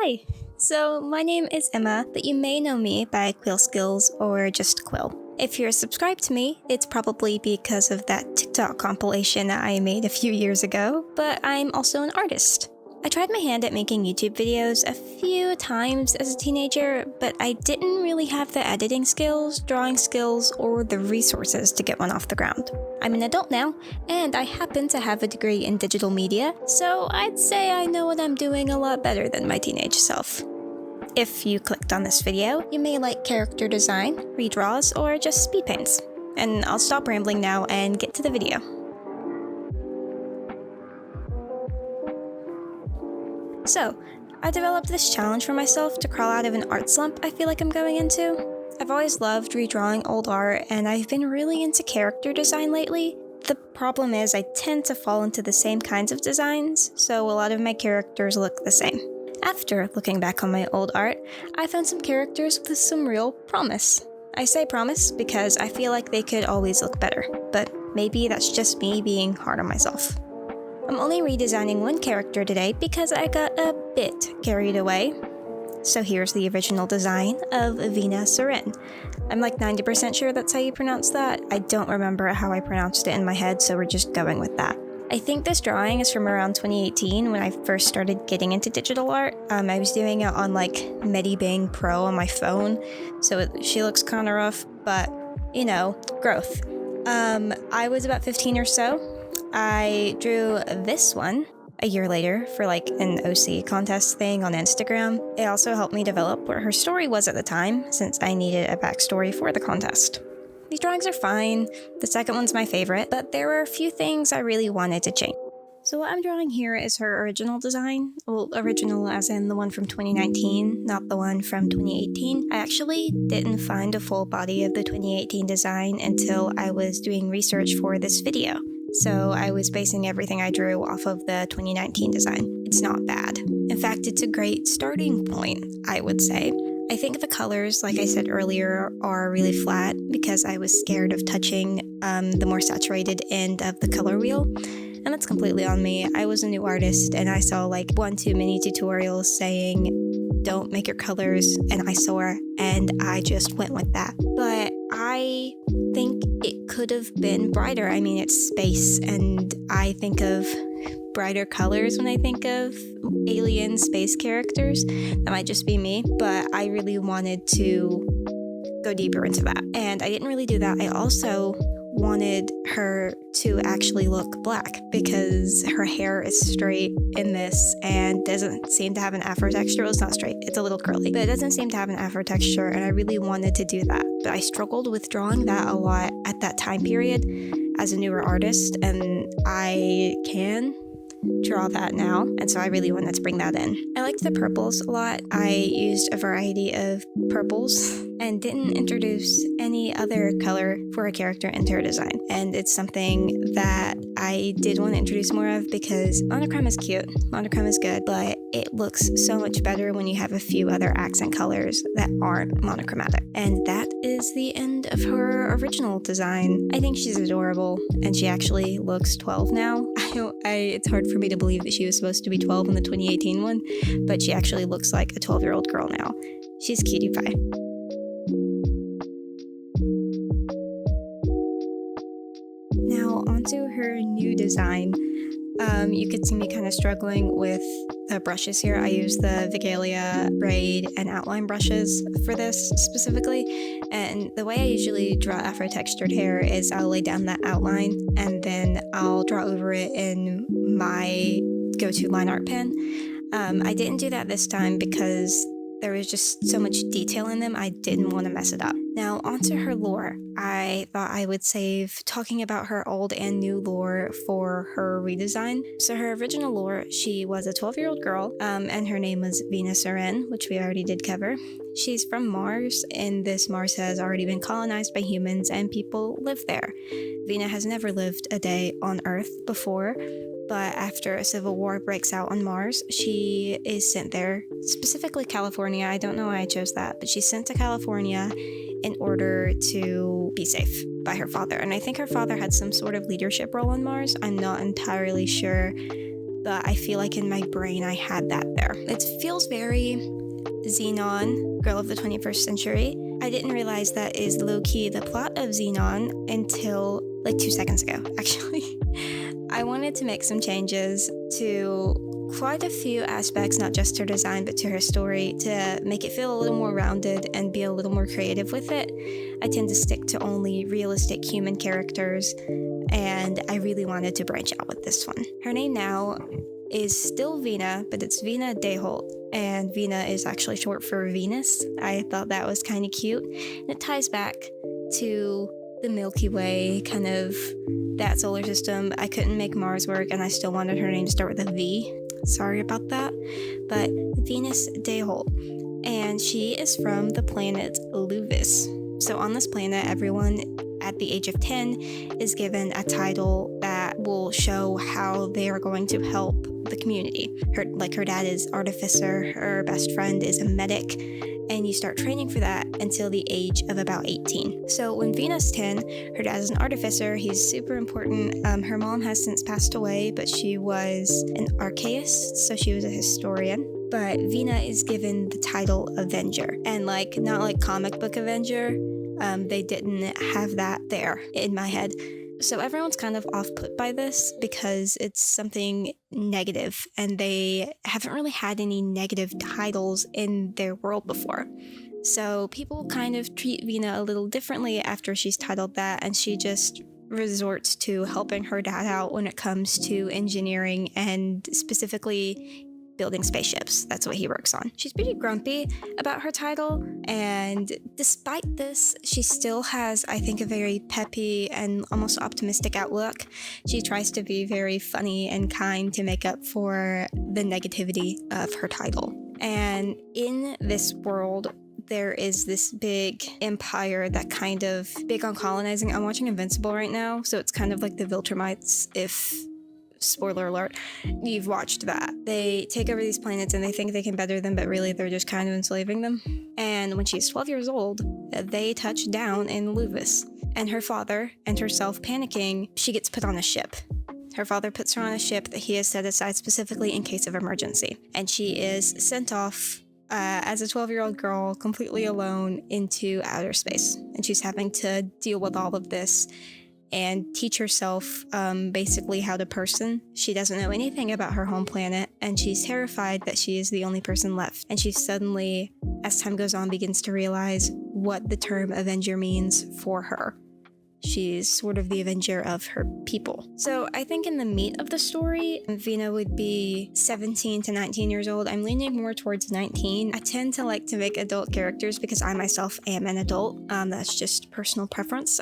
Hi! So, my name is Emma, but you may know me by Quill Skills or just Quill. If you're subscribed to me, it's probably because of that TikTok compilation I made a few years ago, but I'm also an artist. I tried my hand at making YouTube videos a few times as a teenager, but I didn't really have the editing skills, drawing skills, or the resources to get one off the ground. I'm an adult now, and I happen to have a degree in digital media, so I'd say I know what I'm doing a lot better than my teenage self. If you clicked on this video, you may like character design, redraws, or just speed paints. And I'll stop rambling now and get to the video. So, I developed this challenge for myself to crawl out of an art slump I feel like I'm going into. I've always loved redrawing old art, and I've been really into character design lately. The problem is I tend to fall into the same kinds of designs, so a lot of my characters look the same. After looking back on my old art, I found some characters with some real promise. I say promise because I feel like they could always look better, but maybe that's just me being hard on myself. I'm only redesigning one character today because I got a bit carried away. So here's the original design of vena seren. I'm like 90% sure that's how you pronounce that. I don't remember how I pronounced it in my head, so we're just going with that. I think this drawing is from around 2018 when I first started getting into digital art. I was doing it on like Medibang Pro on my phone, so she looks kind of rough, but you know, growth. I was about 15 or so. I drew this one a year later for like an OC contest thing on Instagram. It also helped me develop what her story was at the time, since I needed a backstory for the contest. These drawings are fine, the second one's my favorite, but there were a few things I really wanted to change. So what I'm drawing here is her original design. Well, original as in the one from 2019, not the one from 2018. I actually didn't find a full body of the 2018 design until I was doing research for this video. So I was basing everything I drew off of the 2019 design. It's not bad. In fact, it's a great starting point, I would say. I think the colors, like I said earlier, are really flat because I was scared of touching the more saturated end of the color wheel. And that's completely on me. I was a new artist and I saw like one too many tutorials saying don't make your colors an eyesore, and I just went with that. But I think it could have been brighter. I mean, it's space, and I think of brighter colors when I think of alien space characters. That might just be me, but I really wanted to go deeper into that. And I didn't really do that. I also wanted her to actually look black because her hair is straight in this and doesn't seem to have an afro texture. Well, it's not straight, it's a little curly, but it doesn't seem to have an afro texture, and I really wanted to do that. But I struggled with drawing that a lot at that time period as a newer artist, and I can draw that now, and so I really wanted to bring that in. I liked the purples a lot. I used a variety of purples and didn't introduce any other color for a character into her design, and it's something that I did want to introduce more of because monochrome is cute, monochrome is good, but it looks so much better when you have a few other accent colors that aren't monochromatic. And that is the end of her original design. I think she's adorable, and she actually looks 12 now. It's hard for me to believe that she was supposed to be 12 in the 2018 one, but she actually looks like a 12-year-old girl now. She's cutie pie. Now onto her new design. You could see me kind of struggling with the brushes here. I use the Vigalia braid and outline brushes for this specifically, and the way I usually draw afro textured hair is I'll lay down that outline and then I'll draw over it in my go-to line art pen. I didn't do that this time because there was just so much detail in them, I didn't want to mess it up. Now, onto her lore. I thought I would save talking about her old and new lore for her redesign. So her original lore, she was a 12-year-old girl, and her name was vena seren, which we already did cover. She's from Mars, and this Mars has already been colonized by humans, and people live there. Vena has never lived a day on Earth before, but after a civil war breaks out on Mars, she is sent there, specifically California. I don't know why I chose that, but she's sent to California in order to be safe by her father. And I think her father had some sort of leadership role on Mars. I'm not entirely sure but I feel like in my brain I had that there. It feels very Xenon, Girl of the 21st Century. I didn't realize that is low-key the plot of Xenon until like 2 seconds ago, actually. I wanted to make some changes to quite a few aspects, not just her design, but to her story, to make it feel a little more rounded and be a little more creative with it. I tend to stick to only realistic human characters, and I really wanted to branch out with this one. Her name now is still Vena, but it's Vena Dayholt, and Vena is actually short for Venus. I thought that was kind of cute, and it ties back to the Milky Way, kind of that solar system. I couldn't make Mars work, and I still wanted her name to start with a V. Sorry about that, but Venus Dayholt, and she is from the planet Luvis. So on this planet, everyone at the age of 10 is given a title that will show how they are going to help the community. Her dad is artificer, her best friend is a medic, and you start training for that until the age of about 18. So when Vena's 10, her dad is an artificer. He's super important. Her mom has since passed away, but she was an archaeist, so she was a historian. But Vena is given the title Avenger, and not like comic book Avenger. They didn't have that there in my head. So everyone's kind of off-put by this because it's something negative, and they haven't really had any negative titles in their world before. So people kind of treat Vena a little differently after she's titled that, and she just resorts to helping her dad out when it comes to engineering and specifically building spaceships. That's what he works on. She's pretty grumpy about her title, and despite this, she still has, I think, a very peppy and almost optimistic outlook. She tries to be very funny and kind to make up for the negativity of her title. And in this world, there is this big empire that kind of big on colonizing. I'm watching Invincible right now, so it's kind of like the Viltrumites, if spoiler alert, you've watched that. They take over these planets and they think they can better them, but really they're just kind of enslaving them. And when she's 12 years old, they touch down in Luvis. And her father and herself panicking, she gets put on a ship. Her father puts her on a ship that he has set aside specifically in case of emergency. And she is sent off as a 12-year-old girl, completely alone, into outer space. And she's having to deal with all of this and teach herself basically how to person. She doesn't know anything about her home planet, and she's terrified that she is the only person left. And she suddenly, as time goes on, begins to realize what the term Avenger means for her. She's sort of the Avenger of her people. So I think in the meat of the story, Vena would be 17 to 19 years old. I'm leaning more towards 19. I tend to like to make adult characters because I myself am an adult. That's just personal preference.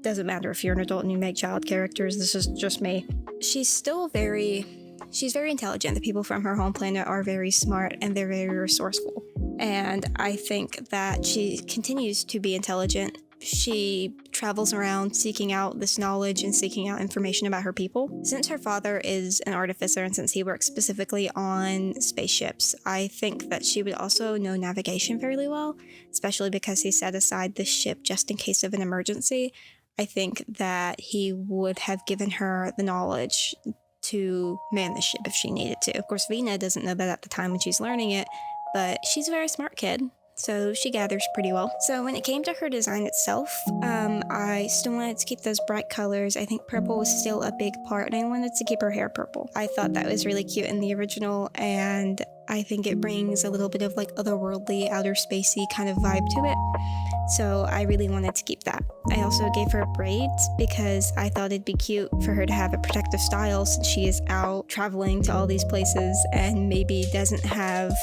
Doesn't matter if you're an adult and you make child characters, this is just me. She's very intelligent. The people from her home planet are very smart and they're very resourceful. And I think that she continues to be intelligent. She travels around seeking out this knowledge and seeking out information about her people. Since her father is an artificer and since he works specifically on spaceships, I think that she would also know navigation fairly well, especially because he set aside this ship just in case of an emergency. I think that he would have given her the knowledge to man the ship if she needed to. Of course, Vena doesn't know that at the time when she's learning it, but she's a very smart kid, so she gathers pretty well. So when it came to her design itself, I still wanted to keep those bright colors. I think purple was still a big part, and I wanted to keep her hair purple. I thought that was really cute in the original, and I think it brings a little bit of otherworldly, outer spacey kind of vibe to it. So I really wanted to keep that. I also gave her braids because I thought it'd be cute for her to have a protective style since she is out traveling to all these places and maybe doesn't have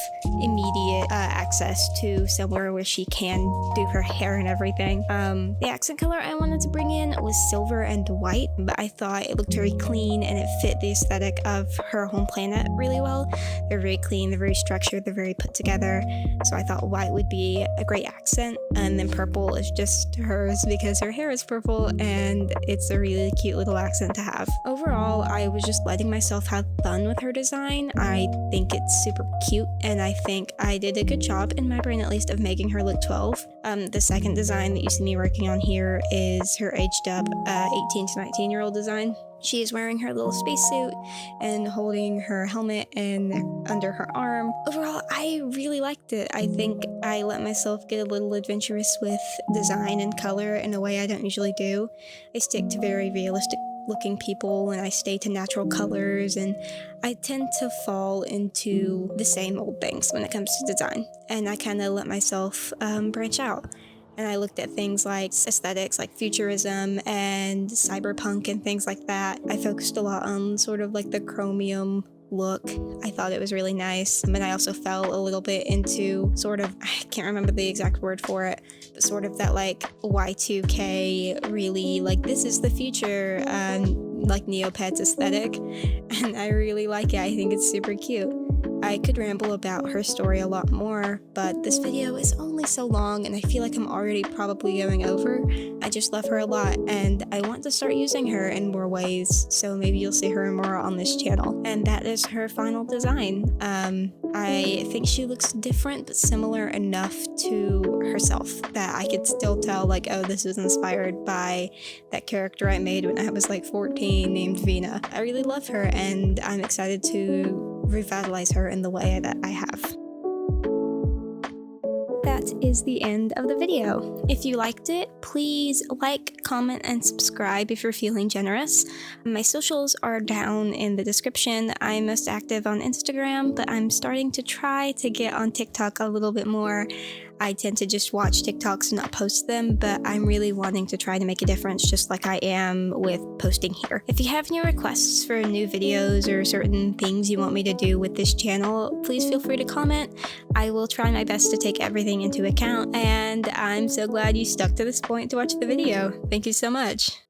immediate access to somewhere where she can do her hair and everything. The accent color I wanted to bring in was silver and white, but I thought it looked very clean and it fit the aesthetic of her home planet really well. They're very clean, they're very structured, they're very put together. So I thought white would be a great accent, and then purple is just hers because her hair is purple and it's a really cute little accent to have. Overall, I was just letting myself have fun with her design. I think it's super cute, and I think I did a good job, in my brain at least, of making her look 12. The second design that you see me working on here is her aged up 18 to 19-year-old design. She is wearing her little spacesuit and holding her helmet and under her arm. Overall, I really liked it. I think I let myself get a little adventurous with design and color in a way I don't usually do. I stick to very realistic looking people and I stay to natural colors, and I tend to fall into the same old things when it comes to design, and I kind of let myself branch out. And I looked at things like aesthetics, like futurism and cyberpunk and things like that. I focused a lot on sort of like the chromium look. I thought it was really nice. And I also fell a little bit into sort of, I can't remember the exact word for it, but sort of that like Y2K, really like this is the future, like Neopets aesthetic. And I really like it. I think it's super cute. I could ramble about her story a lot more, but this video is only so long and I feel like I'm already probably going over. I just love her a lot and I want to start using her in more ways, so maybe you'll see her more on this channel. And that is her final design. I think she looks different but similar enough to herself that I could still tell like, oh, this is inspired by that character I made when I was like 14 named Vena. I really love her and I'm excited to revitalize her in the way that I have. That is the end of the video. If you liked it, please like, comment, and subscribe if you're feeling generous. My socials are down in the description. I'm most active on Instagram, but I'm starting to try to get on TikTok a little bit more. I tend to just watch TikToks and not post them, but I'm really wanting to try to make a difference just like I am with posting here. If you have any requests for new videos or certain things you want me to do with this channel, please feel free to comment. I will try my best to take everything into account, and I'm so glad you stuck to this point to watch the video. Thank you so much.